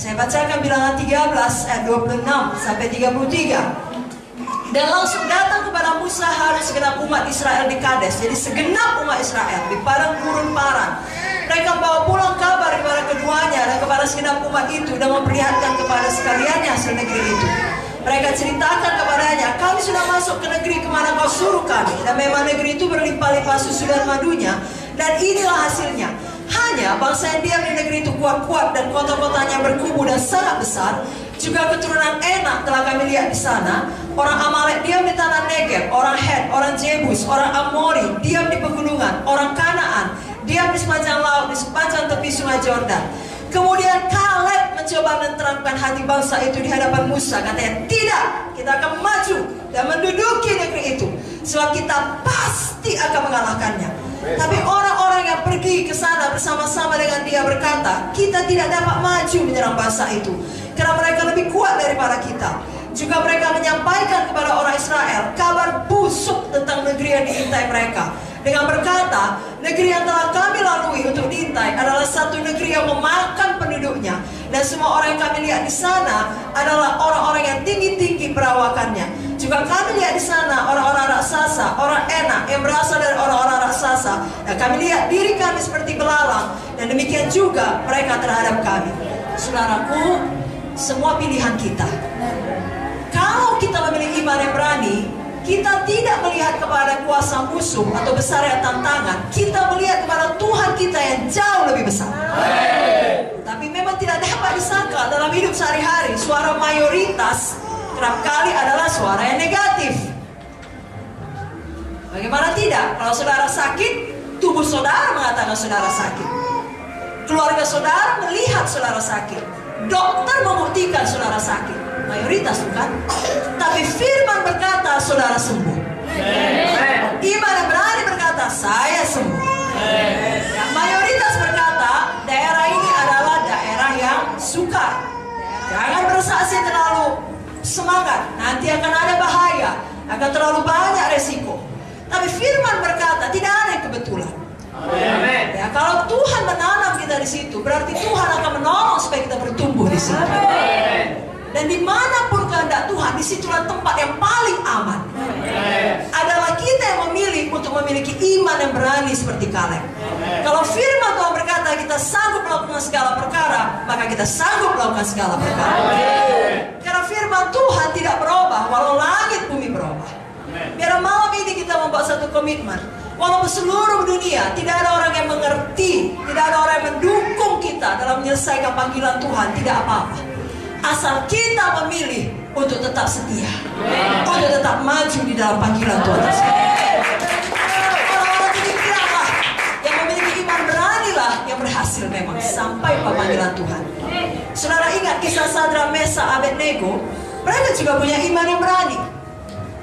Saya bacakan Bilangan 13 ayat 26 sampai 33. Dan langsung datang kepada Musa Harun segenap umat Israel di Kades. Jadi segenap umat Israel di padang gurun Paran. Mereka bawa pulang kabar kepada keduanya dan kepada segenap umat itu, dan memperlihatkan kepada sekaliannya hasil negeri itu. Mereka ceritakan kepadanya, kami sudah masuk ke negeri kemana kau suruh kami, dan memang negeri itu berlimpah-limpah susu dan madunya, dan inilah hasilnya. Hanya bangsa yang diam di negeri itu kuat-kuat, dan kota-kotanya berkubu dan sangat besar. Juga keturunan Enak telah kami lihat di sana. Orang Amalek diam di tanah Negeb, orang Het, orang Jebus, orang Amori diam di pegunungan, orang Kanaan diam di sepanjang laut, di sepanjang tepi sungai Yordan. Kemudian Kaleb mencoba menerangkan hati bangsa itu di hadapan Musa. Katanya, tidak, kita akan maju dan menduduki negeri itu, sebab kita pasti akan mengalahkannya. Tapi orang-orang yang pergi ke sana bersama-sama dengan dia berkata, kita tidak dapat maju menyerang bangsa itu, karena mereka lebih kuat daripada kita. Juga mereka menyampaikan kepada orang Israel kabar busuk tentang negeri yang diintai mereka, dengan berkata, negeri yang telah kami lalui untuk diintai adalah satu negeri yang memakan penduduknya, dan semua orang yang kami lihat di sana adalah orang-orang yang tinggi-tinggi perawakannya. Juga kami lihat di sana orang-orang raksasa, orang Enak yang berasal dari orang-orang raksasa, dan kami lihat diri kami seperti belalang, dan demikian juga mereka terhadap kami. Saudaraku, semua pilihan kita. Kalau kita memiliki iman yang berani, kita tidak melihat kepada kuasa musuh atau besarnya tantangan. Kita melihat kepada Tuhan kita yang jauh lebih besar. Tapi memang tidak dapat disangka dalam hidup sehari-hari, suara mayoritas kerap kali adalah suara yang negatif. Bagaimana tidak? Kalau saudara sakit, tubuh saudara mengatakan saudara sakit. Keluarga saudara melihat saudara sakit. Dokter membuktikan saudara sakit. Mayoritas bukan? Tapi firman berkata saudara sembuh. Iman yang berani berkata saya sembuh. Mayoritas berkata daerah ini adalah daerah yang sukar. Jangan bersaksi terlalu semangat, nanti akan ada bahaya, akan terlalu banyak resiko. Tapi firman berkata tidak ada yang kebetulan. Ya, kalau Tuhan menanam kita di situ, berarti Tuhan akan menolong supaya kita bertumbuh di situ. Dan dimanapun kehendak Tuhan, disitulah tempat yang paling aman. Adalah kita yang memilih untuk memiliki iman yang berani seperti Kaleb. Kalau firman Tuhan berkata kita sanggup melakukan segala perkara, maka kita sanggup melakukan segala perkara. Karena firman Tuhan tidak berubah walau langit bumi berubah. Biar malam ini kita membuat satu komitmen. Walaupun seluruh dunia tidak ada orang yang mengerti, tidak ada orang yang mendukung kita dalam menyelesaikan panggilan Tuhan, tidak apa-apa. Asal kita memilih untuk tetap setia, untuk tetap maju di dalam panggilan Tuhan tersebut. Orang-orang demikianlah yang memiliki iman beranilah yang berhasil memang sampai pada panggilan Tuhan. Saudara ingat kisah Sadrak, Mesak, Abednego? Mereka juga punya iman yang berani.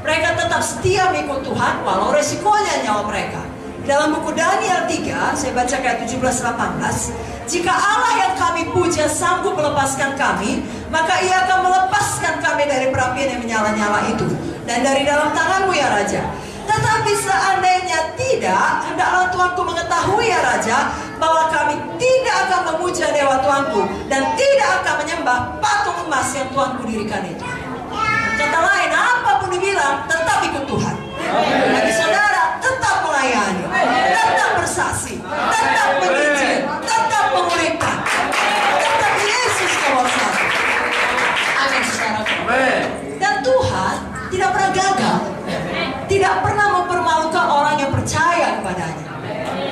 Mereka tetap setia mengikut Tuhan walau resikonya nyawa mereka. Dalam buku Daniel 3, saya baca ayat 17-18, jika Allah yang kami puja sanggup melepaskan kami, maka ia akan melepaskan kami dari perapian yang menyala-nyala itu, dan dari dalam tanganmu ya Raja. Tetapi seandainya tidak, hendaklah Tuanku mengetahui ya Raja, bahwa kami tidak akan memuja dewa Tuanku, dan tidak akan menyembah patung emas yang Tuanku dirikan itu. Kata lain, apapun dibilang, tetap ikut Tuhan. Bagi saudara, tetap melayani, tetap bersaksi, tetap menginjil, tetap memulihkan, tetap Yesus nomor satu. Amin, saudara. Dan Tuhan tidak pernah gagal, tidak pernah mempermalukan orang yang percaya kepadanya.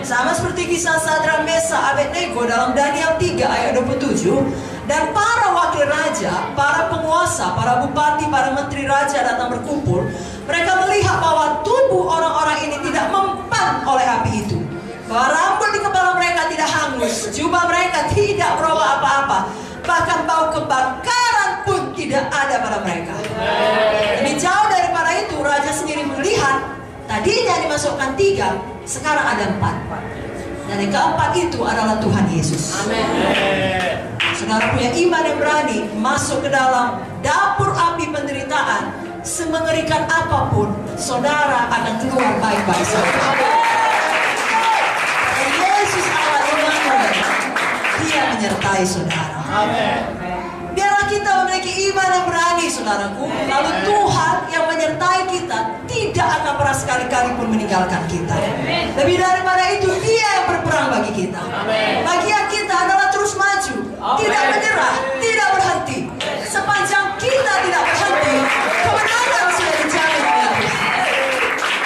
Sama seperti kisah Sadrak, Mesak, Abednego dalam Daniel 3 ayat 27. Dan para wakil raja, para penguasa, para bupati, para menteri raja datang berkumpul. Mereka melihat bahwa tubuh orang-orang ini tidak mempan oleh api itu, bahwa rambut di kepala mereka tidak hangus, jubah mereka tidak berubah apa-apa, bahkan bau kebakaran pun tidak ada pada mereka. Lebih jauh daripada itu, raja sendiri melihat tadinya dimasukkan 3, sekarang ada 4. Dan yang keempat itu adalah Tuhan Yesus. Amin. Saudara punya iman yang berani masuk ke dalam dapur api penderitaan, semengerikan apapun, saudara akan keluar baik-baik saja. Dan Yesus Allah Dia menyertai saudara. Amin. kita memiliki iman yang berani, saudaraku, lalu Tuhan yang menyertai kita tidak akan pernah sekali-kali pun meninggalkan kita. Lebih daripada itu, Dia yang berperang bagi kita. Bagian kita adalah terus maju, tidak menyerah, tidak berhenti. Sepanjang kita tidak berhenti, kemenangan sudah dijamin oleh Tuhan.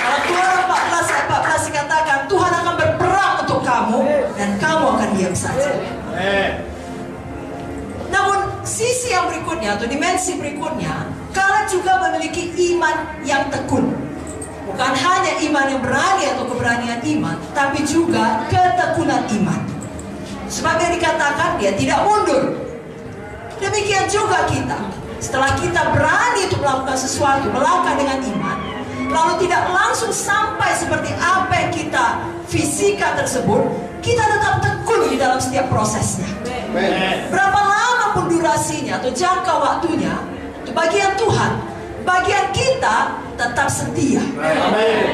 Dalam Keluaran 14 ayat 14 dikatakan, Tuhan akan berperang untuk kamu dan kamu akan diam saja. Namun sisi yang berikutnya atau dimensi berikutnya, Kaleb juga memiliki iman yang tekun. Bukan hanya iman yang berani atau keberanian iman, tapi juga ketekunan iman. Sebab dia dikatakan dia tidak mundur. Demikian juga kita. Setelah kita berani untuk melakukan sesuatu, melangkah dengan iman, lalu tidak langsung sampai seperti apa yang kita fisika tersebut, kita tetap tekun di dalam setiap prosesnya. Berapa lama pun durasinya atau jangka waktunya, itu bagian Tuhan. Bagian kita tetap setia,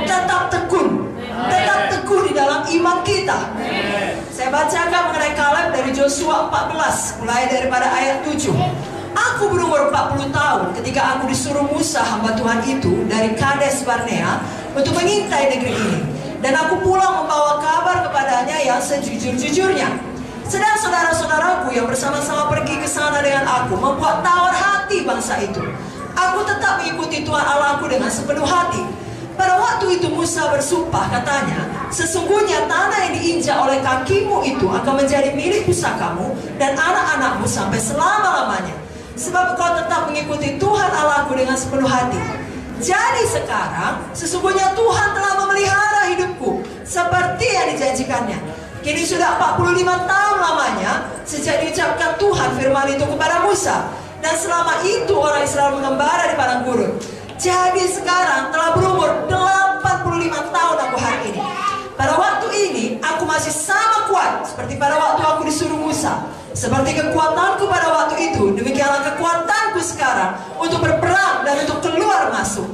tetap tekun, tetap teguh di dalam iman kita. Saya bacakan mengenai Kaleb dari Yosua 14, mulai daripada ayat 7. Aku berumur 40 tahun ketika aku disuruh Musa hamba Tuhan itu dari Kades Barnea untuk mengintai negeri ini. Dan aku pulang membawa kabar kepadanya yang sejujur-jujurnya. Sedang saudara-saudaraku yang bersama-sama pergi ke sana dengan aku membuat tawar hati bangsa itu. Aku tetap mengikuti Tuhan Allahku dengan sepenuh hati. Pada waktu itu Musa bersumpah, katanya, sesungguhnya tanah yang diinjak oleh kakimu itu akan menjadi milik pusakamu dan anak-anakmu sampai selama-lamanya. Sebab kau tetap mengikuti Tuhan Allahku dengan sepenuh hati. Jadi sekarang sesungguhnya Tuhan telah memelihara hidupku seperti yang dijanjikannya. Kini sudah 45 tahun lamanya sejak diucapkan Tuhan firman itu kepada Musa. Dan selama itu orang Israel mengembara di padang gurun. Jadi sekarang telah berumur 85 tahun aku hari ini. Pada waktu ini aku masih sama kuat seperti pada waktu aku disuruh Musa. Seperti kekuatanku pada waktu itu, demikianlah kekuatanku sekarang untuk berperang dan untuk keluar masuk.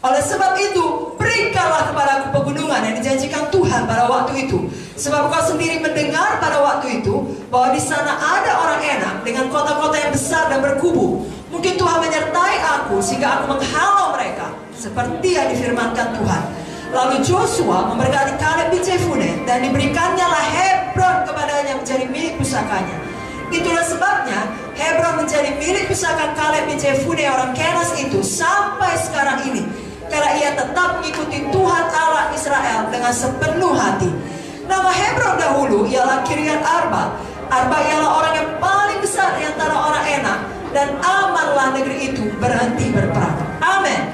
Oleh sebab itu, berikanlah kepadaku pegunungan yang dijanjikan Tuhan pada waktu itu. Sebab kau sendiri mendengar pada waktu itu bahwa di sana ada orang enak dengan kota-kota yang besar dan berkubu. Mungkin Tuhan menyertai aku sehingga aku menghalau mereka seperti yang difirmankan Tuhan. Lalu Joshua memberkati Kaleb bin Jefune dan diberikannya lah Hebron kepadanya menjadi milik pusakanya. Itulah sebabnya Hebron menjadi milik pusaka Kaleb bin Jefune orang Kenas itu sampai sekarang ini. Karena ia tetap mengikuti Tuhan Allah Israel dengan sepenuh hati. Nama Hebron dahulu ialah Kiryat Arba. Arba ialah orang yang paling besar di antara orang enak. Dan amanlah negeri itu berhenti berperang. Amin.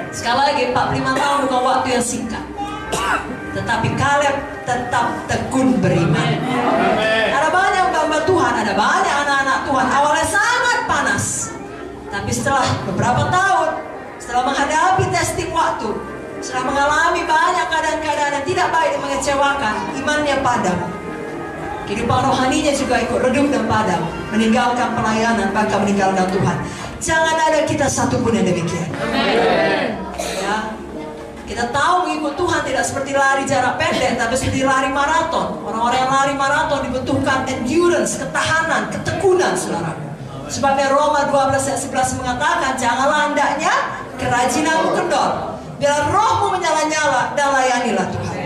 Sekali lagi 45 tahun bukan waktu yang singkat. Tetapi Kaleb tetap tekun beriman. Ada banyak hamba Tuhan, ada banyak anak-anak Tuhan. Awalnya sangat panas. Tapi setelah beberapa tahun, setelah menghadapi testing waktu, setelah mengalami banyak keadaan-keadaan yang tidak baik dan mengecewakan, imannya padam. Kehidupan rohaninya juga ikut redup dan padam, meninggalkan pelayanan, bahkan meninggalkan Tuhan. Jangan ada kita satu pun yang demikian. Ya, kita tahu mengikut Tuhan tidak seperti lari jarak pendek, tapi seperti lari maraton. Orang-orang yang lari maraton dibutuhkan endurance, ketahanan, ketekunan, saudaraku. Sebabnya Roma 12 ayat 11 mengatakan, janganlah hendaknya kerajinanmu kendor. Biar rohmu menyala-nyala dan layanilah Tuhan.